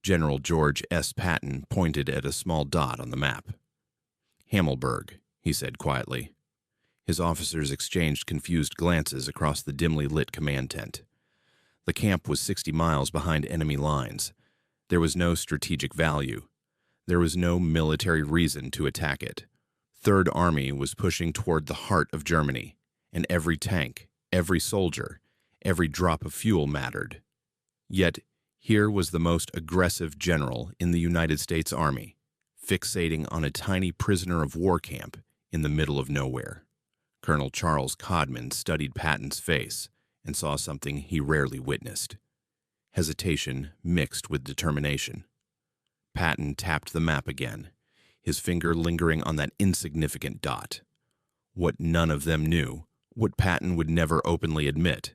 General George S. Patton pointed at a small dot on the map. "Hammelburg," he said quietly. His officers exchanged confused glances across the dimly lit command tent. The camp was 60 miles behind enemy lines. There was no strategic value. There was no military reason to attack it. Third Army was pushing toward the heart of Germany, and every tank, every soldier, every drop of fuel mattered. Yet, here was the most aggressive general in the United States Army, fixating on a tiny prisoner of war camp in the middle of nowhere. Colonel Charles Codman studied Patton's face and saw something he rarely witnessed: hesitation mixed with determination. Patton tapped the map again, his finger lingering on that insignificant dot. What none of them knew, what Patton would never openly admit,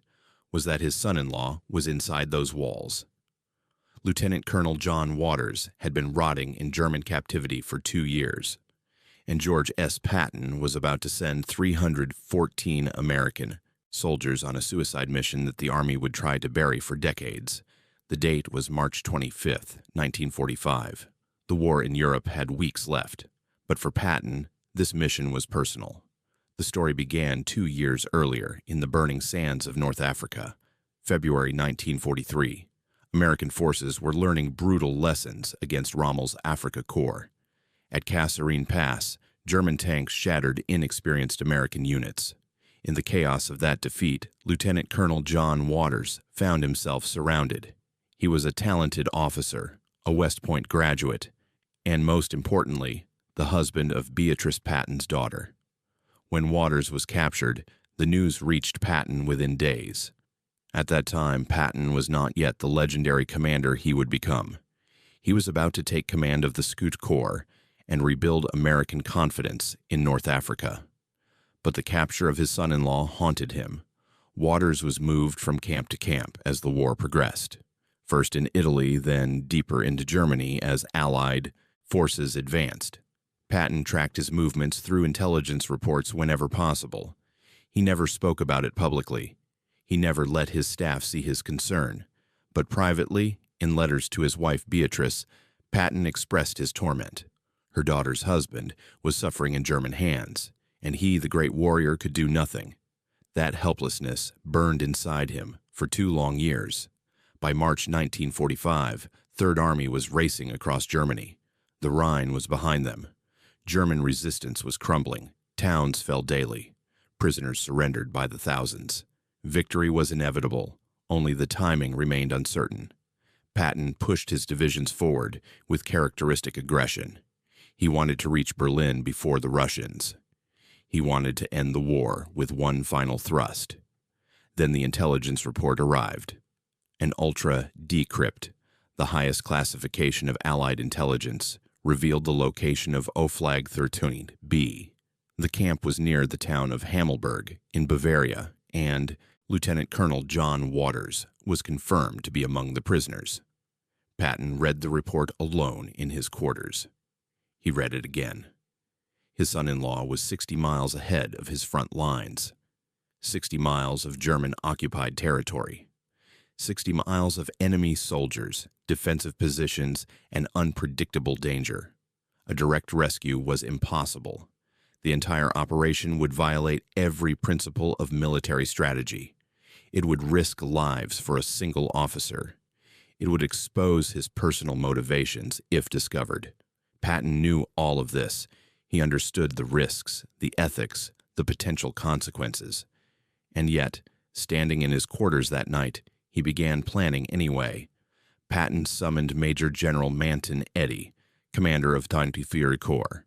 was that his son-in-law was inside those walls. Lieutenant Colonel John Waters had been rotting in German captivity for 2 years, and George S. Patton was about to send 314 American soldiers on a suicide mission that the Army would try to bury for decades. The date was March 25, 1945. The war in Europe had weeks left, but for Patton, this mission was personal. The story began 2 years earlier in the burning sands of North Africa, February 1943. American forces were learning brutal lessons against Rommel's Afrika Korps. At Kasserine Pass, German tanks shattered inexperienced American units. In the chaos of that defeat, Lieutenant Colonel John Waters found himself surrounded. He was a talented officer, a West Point graduate, and most importantly, the husband of Beatrice Patton's daughter. When Waters was captured, the news reached Patton within days. At that time, Patton was not yet the legendary commander he would become. He was about to take command of the Scout Corps and rebuild American confidence in North Africa. But the capture of his son-in-law haunted him. Waters was moved from camp to camp as the war progressed, first in Italy, then deeper into Germany as Allied forces advanced. Patton tracked his movements through intelligence reports whenever possible. He never spoke about it publicly. He never let his staff see his concern. But privately, in letters to his wife Beatrice, Patton expressed his torment. Her daughter's husband was suffering in German hands, and he, the great warrior, could do nothing. That helplessness burned inside him for 2 long years. By March 1945, Third Army was racing across Germany. The Rhine was behind them. German resistance was crumbling. Towns fell daily. Prisoners surrendered by the thousands. Victory was inevitable. Only the timing remained uncertain. Patton pushed his divisions forward with characteristic aggression. He wanted to reach Berlin before the Russians. He wanted to end the war with one final thrust. Then the intelligence report arrived. An ultra decrypt, the highest classification of Allied intelligence, revealed the location of Oflag 13 B. The camp was near the town of Hammelburg in Bavaria, and Lieutenant Colonel John Waters was confirmed to be among the prisoners. Patton read the report alone in his quarters. He read it again. His son-in-law was 60 miles ahead of his front lines. 60 miles of German-occupied territory. 60 miles of enemy soldiers, defensive positions, and unpredictable danger. A direct rescue was impossible. The entire operation would violate every principle of military strategy. It would risk lives for a single officer. It would expose his personal motivations if discovered. Patton knew all of this. He understood the risks, the ethics, the potential consequences. And yet, standing in his quarters that night, he began planning anyway. Patton summoned Major General Manton Eddy, commander of 24 Corps.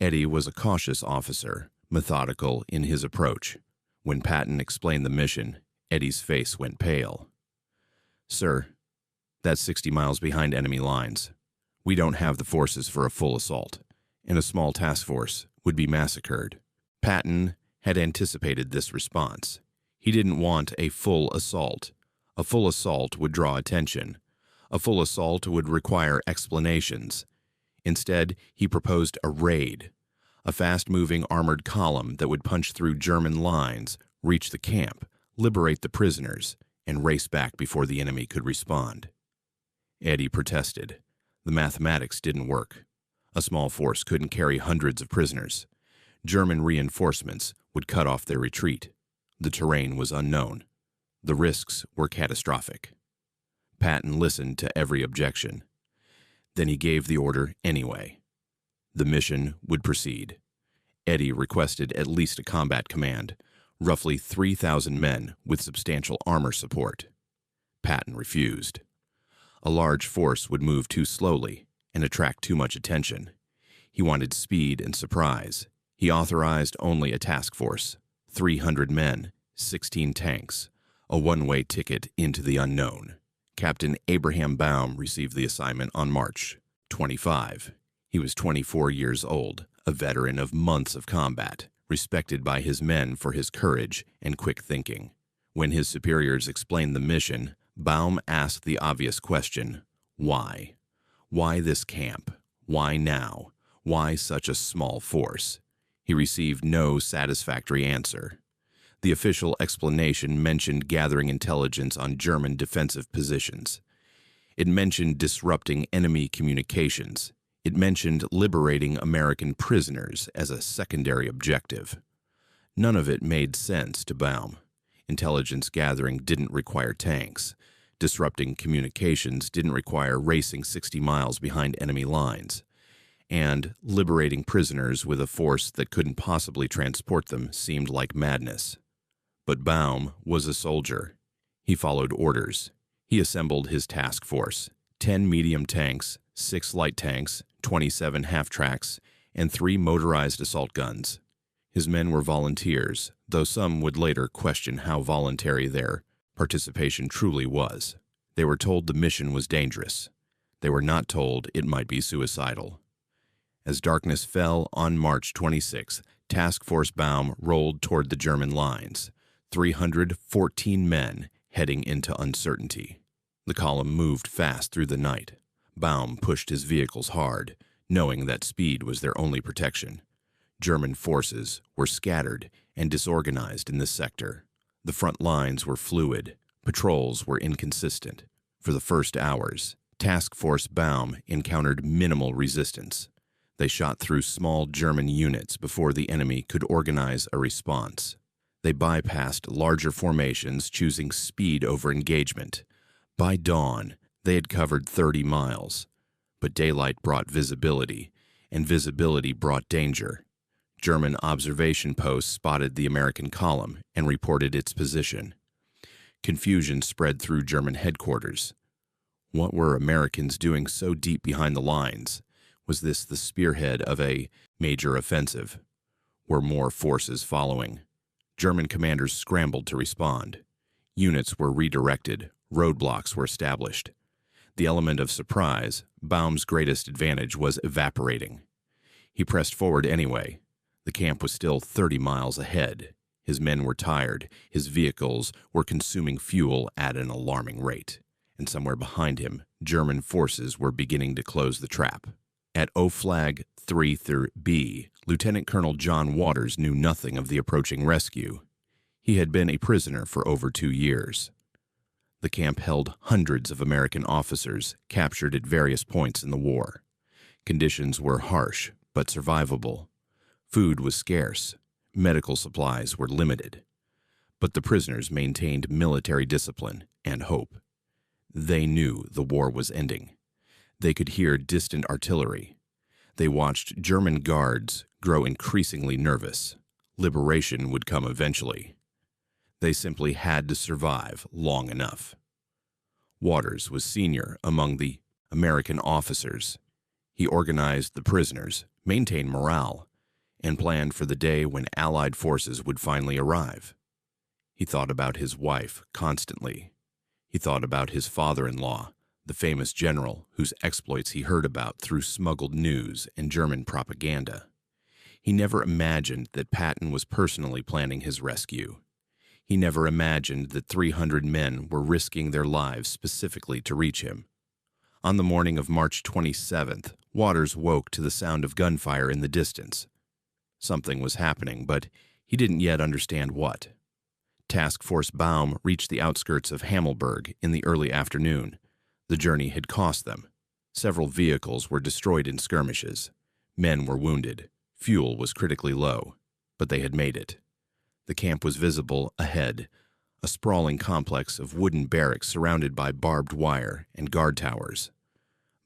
Eddy was a cautious officer, methodical in his approach. When Patton explained the mission, Eddy's face went pale. "Sir, that's 60 miles behind enemy lines. We don't have the forces for a full assault, and a small task force would be massacred." Patton had anticipated this response. He didn't want a full assault. A full assault would draw attention. A full assault would require explanations. Instead, he proposed a raid, a fast-moving armored column that would punch through German lines, reach the camp, liberate the prisoners, and race back before the enemy could respond. Eddie protested. The mathematics didn't work. A small force couldn't carry hundreds of prisoners. German reinforcements would cut off their retreat. The terrain was unknown. The risks were catastrophic. Patton listened to every objection. Then he gave the order anyway. The mission would proceed. Eddie requested at least a combat command, roughly 3,000 men with substantial armor support. Patton refused. A large force would move too slowly and attract too much attention. He wanted speed and surprise. He authorized only a task force, 300 men, 16 tanks, a one-way ticket into the unknown. Captain Abraham Baum received the assignment on March 25. He was 24 years old, a veteran of months of combat, respected by his men for his courage and quick thinking. When his superiors explained the mission, Baum asked the obvious question, why? Why this camp? Why now? Why such a small force? He received no satisfactory answer. The official explanation mentioned gathering intelligence on German defensive positions. It mentioned disrupting enemy communications. It mentioned liberating American prisoners as a secondary objective. None of it made sense to Baum. Intelligence gathering didn't require tanks. Disrupting communications didn't require racing 60 miles behind enemy lines. And liberating prisoners with a force that couldn't possibly transport them seemed like madness. But Baum was a soldier. He followed orders. He assembled his task force, 10 medium tanks, 6 light tanks, 27 half-tracks, and 3 motorized assault guns. His men were volunteers, though some would later question how voluntary their participation truly was. They were told the mission was dangerous. They were not told it might be suicidal. As darkness fell on March 26, Task Force Baum rolled toward the German lines, 314 men heading into uncertainty. The column moved fast through the night. Baum pushed his vehicles hard, knowing that speed was their only protection. German forces were scattered and disorganized in this sector. The front lines were fluid. Patrols were inconsistent. For the first hours, Task Force Baum encountered minimal resistance. They shot through small German units before the enemy could organize a response. They bypassed larger formations, choosing speed over engagement. By dawn, they had covered 30 miles. But daylight brought visibility, and visibility brought danger. German observation posts spotted the American column and reported its position. Confusion spread through German headquarters. What were Americans doing so deep behind the lines? Was this the spearhead of a major offensive? Were more forces following? German commanders scrambled to respond. Units were redirected. Roadblocks were established. The element of surprise, Baum's greatest advantage, was evaporating. He pressed forward anyway. The camp was still 30 miles ahead. His men were tired. His vehicles were consuming fuel at an alarming rate. And somewhere behind him, German forces were beginning to close the trap. At O-Flag 3-B, Lieutenant Colonel John Waters knew nothing of the approaching rescue. He had been a prisoner for over 2 years. The camp held hundreds of American officers captured at various points in the war. Conditions were harsh but survivable. Food was scarce. Medical supplies were limited. But the prisoners maintained military discipline and hope. They knew the war was ending. They could hear distant artillery. They watched German guards grow increasingly nervous. Liberation would come eventually. They simply had to survive long enough. Waters was senior among the American officers. He organized the prisoners, maintained morale, and planned for the day when Allied forces would finally arrive. He thought about his wife constantly. He thought about his father-in-law, the famous general whose exploits he heard about through smuggled news and German propaganda. He never imagined that Patton was personally planning his rescue. He never imagined that 300 men were risking their lives specifically to reach him. On the morning of March 27th, Waters woke to the sound of gunfire in the distance. Something was happening, but he didn't yet understand what. Task Force Baum reached the outskirts of Hammelburg in the early afternoon. The journey had cost them. Several vehicles were destroyed in skirmishes. Men were wounded. Fuel was critically low, but they had made it. The camp was visible ahead, a sprawling complex of wooden barracks surrounded by barbed wire and guard towers.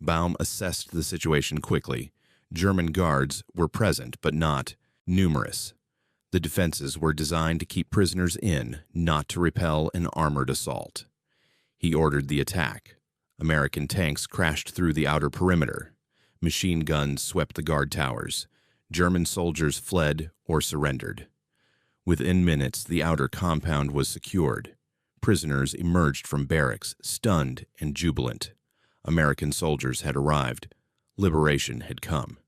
Baum assessed the situation quickly. German guards were present, but not numerous. The defenses were designed to keep prisoners in, not to repel an armored assault. He ordered the attack. American tanks crashed through the outer perimeter. Machine guns swept the guard towers. German soldiers fled or surrendered. Within minutes, the outer compound was secured. Prisoners emerged from barracks, stunned and jubilant. American soldiers had arrived. Liberation had come.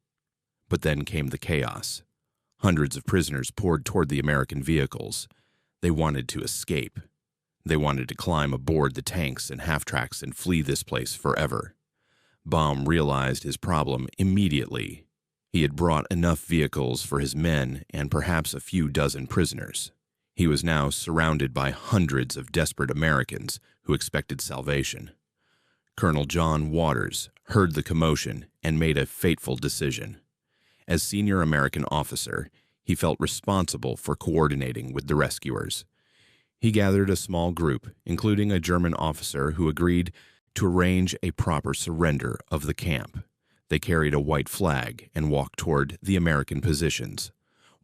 But then came the chaos. Hundreds of prisoners poured toward the American vehicles. They wanted to escape. They wanted to climb aboard the tanks and half-tracks and flee this place forever. Baum realized his problem immediately. He had brought enough vehicles for his men and perhaps a few dozen prisoners. He was now surrounded by hundreds of desperate Americans who expected salvation. Colonel John Waters heard the commotion and made a fateful decision. As senior American officer, he felt responsible for coordinating with the rescuers. He gathered a small group, including a German officer who agreed to arrange a proper surrender of the camp. They carried a white flag and walked toward the American positions.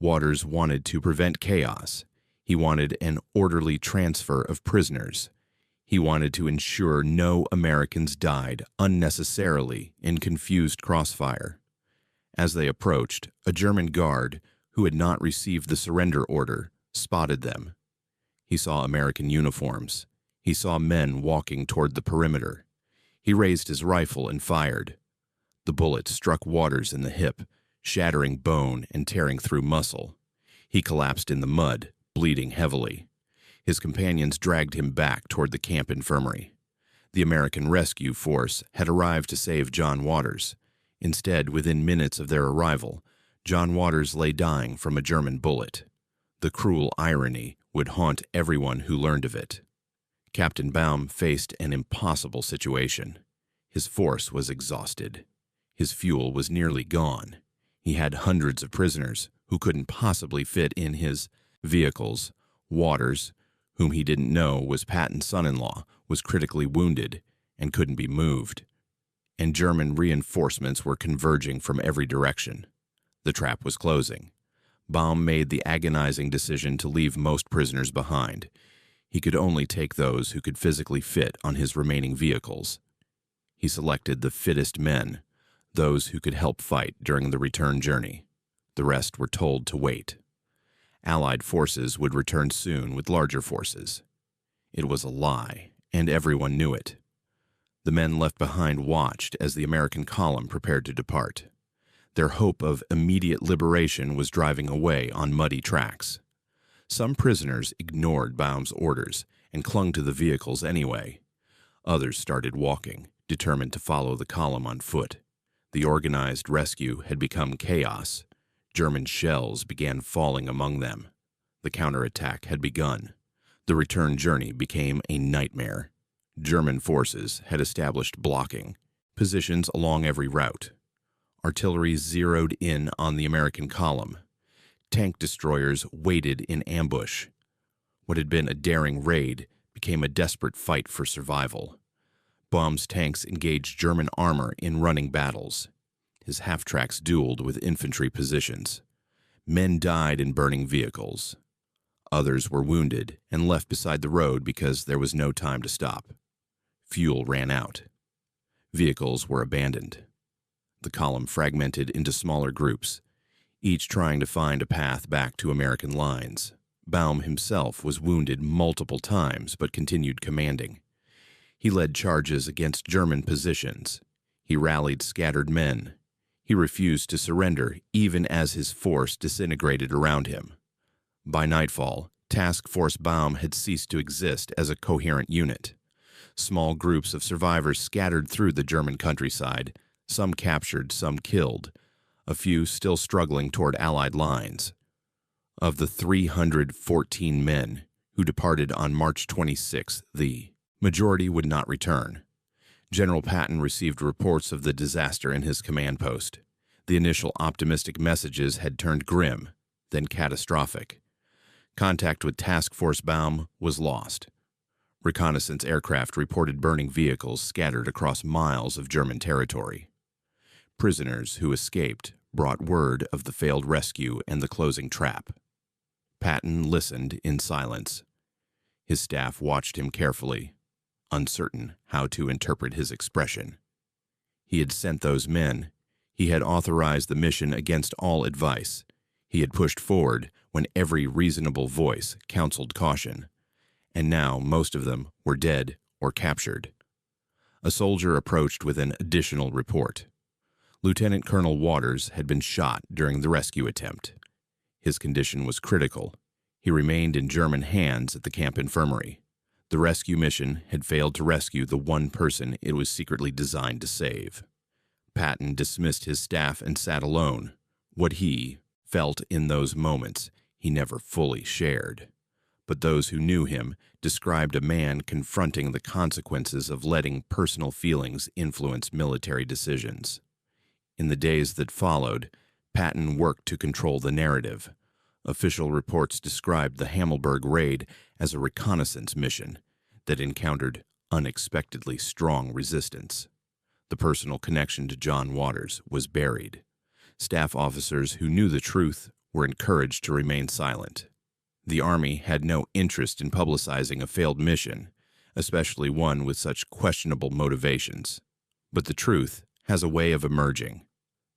Waters wanted to prevent chaos. He wanted an orderly transfer of prisoners. He wanted to ensure no Americans died unnecessarily in confused crossfire. As they approached, a German guard, who had not received the surrender order, spotted them. He saw American uniforms. He saw men walking toward the perimeter. He raised his rifle and fired. The bullet struck Waters in the hip, shattering bone and tearing through muscle. He collapsed in the mud, bleeding heavily. His companions dragged him back toward the camp infirmary. The American rescue force had arrived to save John Waters. Instead, within minutes of their arrival, John Waters lay dying from a German bullet. The cruel irony would haunt everyone who learned of it. Captain Baum faced an impossible situation. His force was exhausted. His fuel was nearly gone. He had hundreds of prisoners who couldn't possibly fit in his vehicles. Waters, whom he didn't know was Patton's son-in-law, was critically wounded and couldn't be moved. And German reinforcements were converging from every direction. The trap was closing. Baum made the agonizing decision to leave most prisoners behind. He could only take those who could physically fit on his remaining vehicles. He selected the fittest men, those who could help fight during the return journey. The rest were told to wait. Allied forces would return soon with larger forces. It was a lie, and everyone knew it. The men left behind watched as the American column prepared to depart. Their hope of immediate liberation was driving away on muddy tracks. Some prisoners ignored Baum's orders and clung to the vehicles anyway. Others started walking, determined to follow the column on foot. The organized rescue had become chaos. German shells began falling among them. The counterattack had begun. The return journey became a nightmare. German forces had established blocking, positions along every route. Artillery zeroed in on the American column. Tank destroyers waited in ambush. What had been a daring raid became a desperate fight for survival. Baum's tanks engaged German armor in running battles. His half-tracks dueled with infantry positions. Men died in burning vehicles. Others were wounded and left beside the road because there was no time to stop. Fuel ran out. Vehicles were abandoned. The column fragmented into smaller groups, each trying to find a path back to American lines. Baum himself was wounded multiple times but continued commanding. He led charges against German positions. He rallied scattered men. He refused to surrender even as his force disintegrated around him. By nightfall, Task Force Baum had ceased to exist as a coherent unit. Small groups of survivors scattered through the German countryside, some captured, some killed, a few still struggling toward Allied lines. Of the 314 men who departed on March 26th, the majority would not return. General Patton received reports of the disaster in his command post. The initial optimistic messages had turned grim, then catastrophic. Contact with Task Force Baum was lost. Reconnaissance aircraft reported burning vehicles scattered across miles of German territory. Prisoners who escaped brought word of the failed rescue and the closing trap. Patton listened in silence. His staff watched him carefully, uncertain how to interpret his expression. He had sent those men. He had authorized the mission against all advice. He had pushed forward when every reasonable voice counseled caution. And now most of them were dead or captured. A soldier approached with an additional report. Lieutenant Colonel Waters had been shot during the rescue attempt. His condition was critical. He remained in German hands at the camp infirmary. The rescue mission had failed to rescue the one person it was secretly designed to save. Patton dismissed his staff and sat alone. What he felt in those moments he never fully shared. But those who knew him described a man confronting the consequences of letting personal feelings influence military decisions. In the days that followed, Patton worked to control the narrative. Official reports described the Hammelburg Raid as a reconnaissance mission that encountered unexpectedly strong resistance. The personal connection to John Waters was buried. Staff officers who knew the truth were encouraged to remain silent. The Army had no interest in publicizing a failed mission, especially one with such questionable motivations. But the truth has a way of emerging.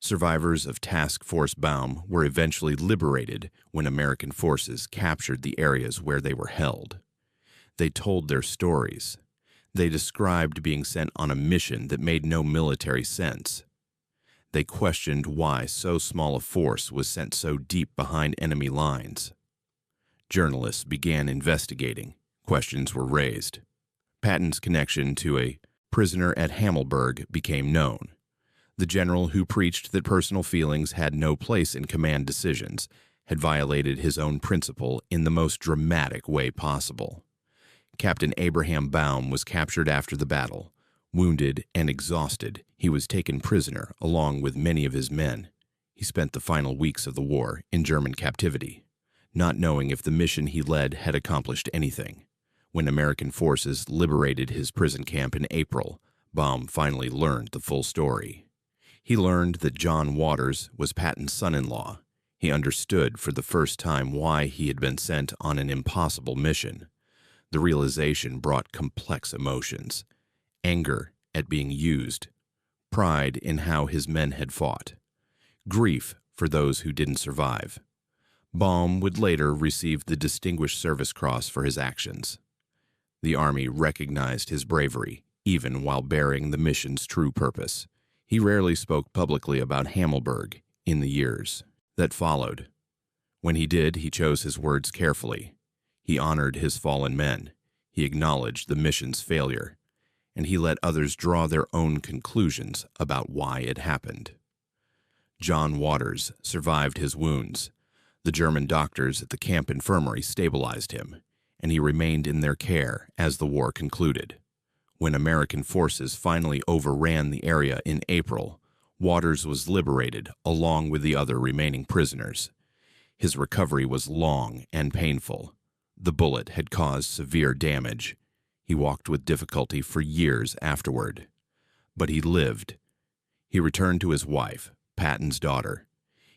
Survivors of Task Force Baum were eventually liberated when American forces captured the areas where they were held. They told their stories. They described being sent on a mission that made no military sense. They questioned why so small a force was sent so deep behind enemy lines. Journalists began investigating. Questions were raised. Patton's connection to a prisoner at Hammelburg became known. The general who preached that personal feelings had no place in command decisions had violated his own principle in the most dramatic way possible. Captain Abraham Baum was captured after the battle. Wounded and exhausted, he was taken prisoner along with many of his men. He spent the final weeks of the war in German captivity, not knowing if the mission he led had accomplished anything. When American forces liberated his prison camp in April, Baum finally learned the full story. He learned that John Waters was Patton's son-in-law. He understood for the first time why he had been sent on an impossible mission. The realization brought complex emotions: anger at being used, pride in how his men had fought, grief for those who didn't survive. Baum would later receive the Distinguished Service Cross for his actions. The Army recognized his bravery, even while bearing the mission's true purpose. He rarely spoke publicly about Hammelburg in the years that followed. When he did, he chose his words carefully. He honored his fallen men. He acknowledged the mission's failure, and he let others draw their own conclusions about why it happened. John Waters survived his wounds. The German doctors at the camp infirmary stabilized him, and he remained in their care as the war concluded. When American forces finally overran the area in April, Waters was liberated along with the other remaining prisoners. His recovery was long and painful. The bullet had caused severe damage. He walked with difficulty for years afterward. But he lived. He returned to his wife, Patton's daughter.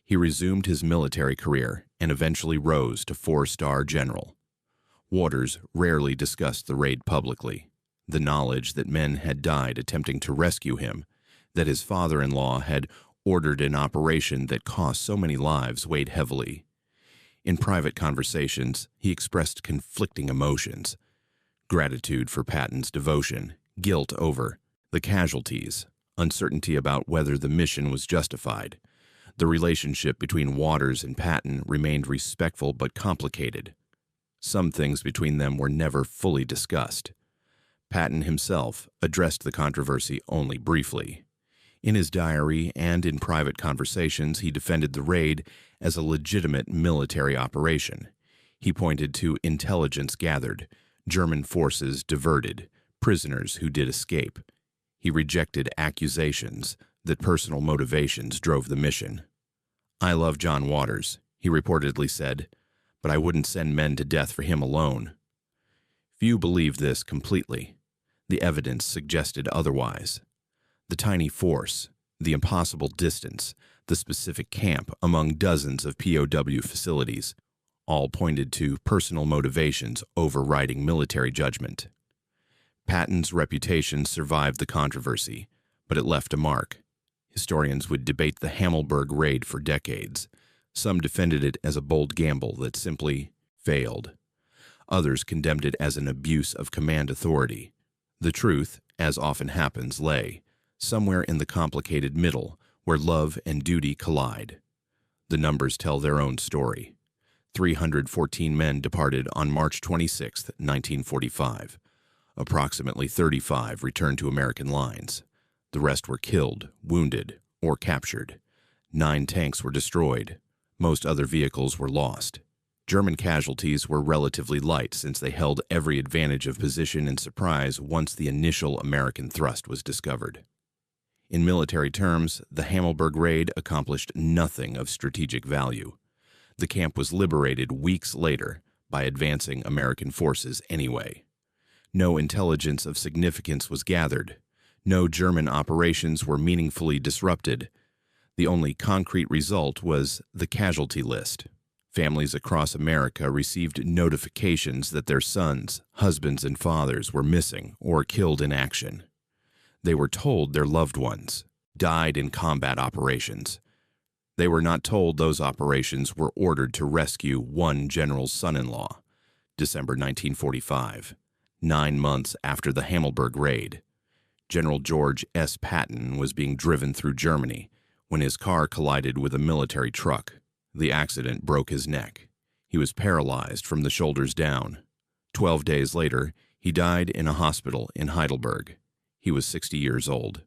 He resumed his military career and eventually rose to 4-star general. Waters rarely discussed the raid publicly. The knowledge that men had died attempting to rescue him, that his father-in-law had ordered an operation that cost so many lives, weighed heavily. In private conversations, he expressed conflicting emotions: gratitude for Patton's devotion, guilt over the casualties, uncertainty about whether the mission was justified. The relationship between Waters and Patton remained respectful but complicated. Some things between them were never fully discussed. Patton himself addressed the controversy only briefly. In his diary and in private conversations, he defended the raid as a legitimate military operation. He pointed to intelligence gathered, German forces diverted, prisoners who did escape. He rejected accusations that personal motivations drove the mission. "I love John Waters," he reportedly said, "but I wouldn't send men to death for him alone." Few believed this completely. The evidence suggested otherwise. The tiny force, the impossible distance, the specific camp among dozens of POW facilities, all pointed to personal motivations overriding military judgment. Patton's reputation survived the controversy, but it left a mark. Historians would debate the Hammelburg Raid for decades. Some defended it as a bold gamble that simply failed. Others condemned it as an abuse of command authority. The truth, as often happens, lay somewhere in the complicated middle where love and duty collide. The numbers tell their own story. 314 men departed on March 26, 1945. Approximately 35 returned to American lines. The rest were killed, wounded, or captured. 9 tanks were destroyed. Most other vehicles were lost. German casualties were relatively light since they held every advantage of position and surprise once the initial American thrust was discovered. In military terms, the Hammelburg Raid accomplished nothing of strategic value. The camp was liberated weeks later by advancing American forces anyway. No intelligence of significance was gathered. No German operations were meaningfully disrupted. The only concrete result was the casualty list. Families across America received notifications that their sons, husbands, and fathers were missing or killed in action. They were told their loved ones died in combat operations. They were not told those operations were ordered to rescue one general's son-in-law. December 1945, 9 months after the Hammelburg Raid. General George S. Patton was being driven through Germany when his car collided with a military truck. The accident broke his neck. He was paralyzed from the shoulders down. 12 days later, he died in a hospital in Heidelberg. He was 60 years old.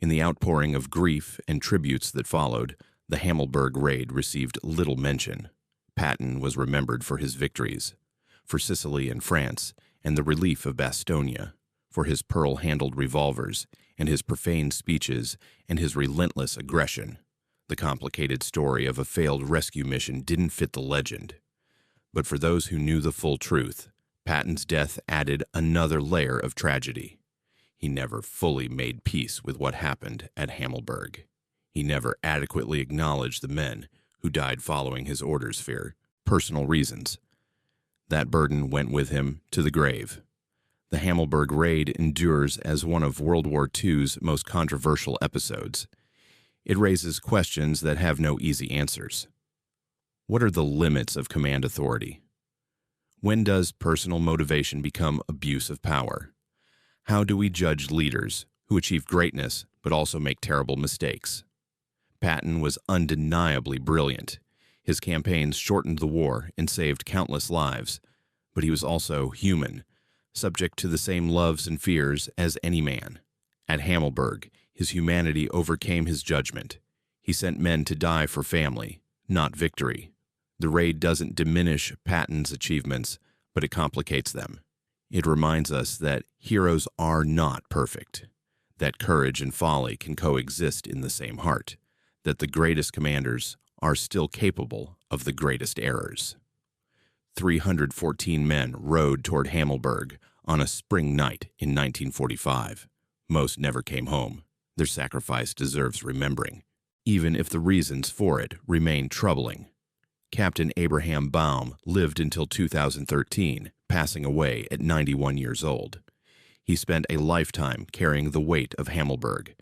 In the outpouring of grief and tributes that followed, the Hammelburg Raid received little mention. Patton was remembered for his victories, for Sicily and France, and the relief of Bastogne, for his pearl-handled revolvers, and his profane speeches, and his relentless aggression. The complicated story of a failed rescue mission didn't fit the legend. But for those who knew the full truth, Patton's death added another layer of tragedy. He never fully made peace with what happened at Hammelburg. He never adequately acknowledged the men who died following his orders for personal reasons. That burden went with him to the grave. The Hammelburg Raid endures as one of World War II's most controversial episodes. It raises questions that have no easy answers. What are the limits of command authority? When does personal motivation become abuse of power? How do we judge leaders who achieve greatness but also make terrible mistakes? Patton was undeniably brilliant. His campaigns shortened the war and saved countless lives, but he was also human, subject to the same loves and fears as any man. At Hammelburg, his humanity overcame his judgment. He sent men to die for family, not victory. The raid doesn't diminish Patton's achievements, but it complicates them. It reminds us that heroes are not perfect, that courage and folly can coexist in the same heart, that the greatest commanders are still capable of the greatest errors. 314 men rode toward Hammelburg on a spring night in 1945. Most never came home. Their sacrifice deserves remembering, even if the reasons for it remain troubling. Captain Abraham Baum lived until 2013, passing away at 91 years old. He spent a lifetime carrying the weight of Hammelburg.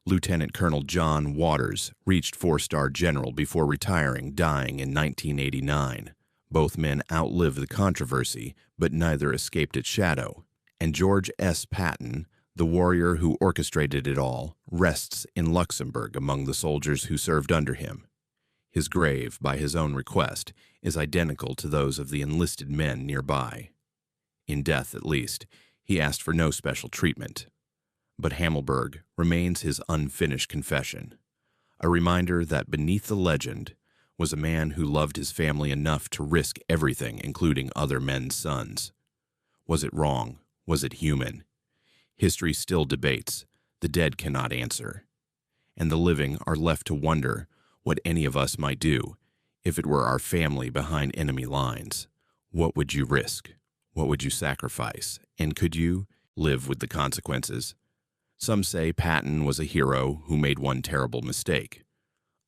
Lieutenant Colonel John Waters reached 4-star general before retiring, dying in 1989. Both men outlived the controversy, but neither escaped its shadow. And George S. Patton, the warrior who orchestrated it all, rests in Luxembourg among the soldiers who served under him. His grave, by his own request, is identical to those of the enlisted men nearby. In death, at least, he asked for no special treatment. But Hammelburg remains his unfinished confession, a reminder that beneath the legend was a man who loved his family enough to risk everything, including other men's sons. Was it wrong? Was it human? History still debates. The dead cannot answer, and the living are left to wonder what any of us might do if it were our family behind enemy lines. What would you risk? What would you sacrifice? And could you live with the consequences? Some say Patton was a hero who made one terrible mistake.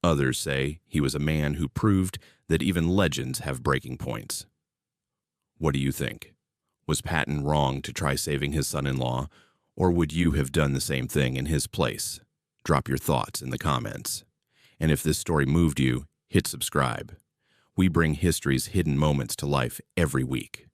Others say he was a man who proved that even legends have breaking points. What do you think? Was Patton wrong to try saving his son-in-law, or would you have done the same thing in his place? Drop your thoughts in the comments. And if this story moved you, hit subscribe. We bring history's hidden moments to life every week.